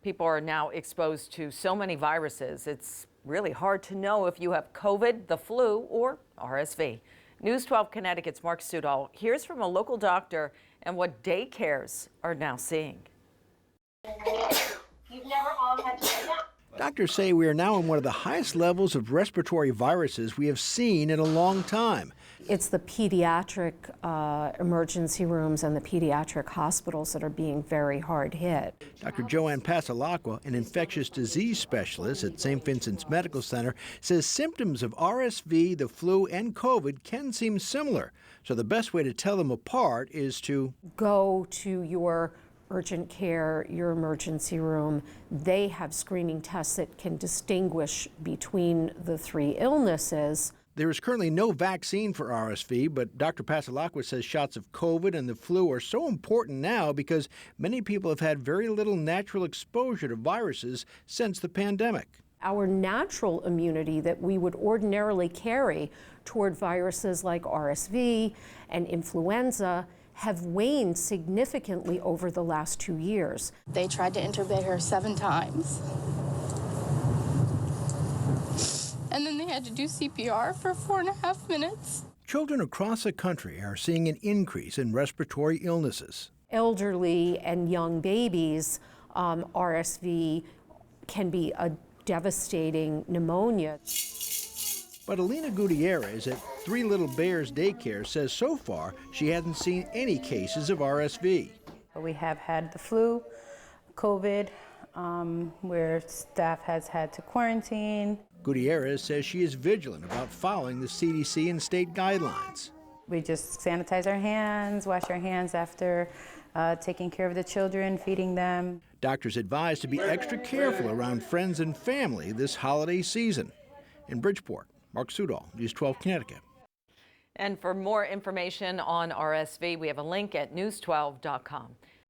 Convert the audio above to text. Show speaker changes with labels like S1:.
S1: People are now exposed to so many viruses. It's really hard to know if you have COVID, the flu, or RSV. News 12 Connecticut's Mark Sudol hears from a local doctor and what daycares are now seeing.
S2: You've never all had to say that.
S3: Doctors say we are now in one of the highest levels of respiratory viruses we have seen in a long time.
S4: It's the pediatric emergency rooms and the pediatric hospitals that are being very hard hit.
S3: Dr. Joanne Pasalacqua, an infectious disease specialist at St. Vincent's Medical Center, says symptoms of RSV, the flu, and COVID can seem similar. So the best way to tell them apart is to
S4: go to your urgent care, your emergency room. They have screening tests that can distinguish between the three illnesses.
S3: There is currently no vaccine for RSV, but Dr. Pasalacqua says shots of COVID and the flu are so important now because many people have had very little natural exposure to viruses since the pandemic.
S4: Our natural immunity that we would ordinarily carry toward viruses like RSV and influenza have waned significantly over the last 2 years.
S5: They tried to intubate her 7 times. And then they had to do CPR for 4.5 minutes.
S3: Children across the country are seeing an increase in respiratory illnesses.
S4: Elderly and young babies, RSV can be a devastating pneumonia.
S3: But Alina Gutierrez at Three Little Bears Daycare says so far she hasn't seen any cases of RSV.
S6: We have had the flu, COVID, where staff has had to quarantine.
S3: Gutierrez says she is vigilant about following the CDC and state guidelines.
S6: We just sanitize our hands, wash our hands after taking care of the children, feeding them.
S3: Doctors advise to be extra careful around friends and family this holiday season. In Bridgeport, Mark Sudol, News 12 Connecticut.
S1: And for more information on RSV, we have a link at news12.com.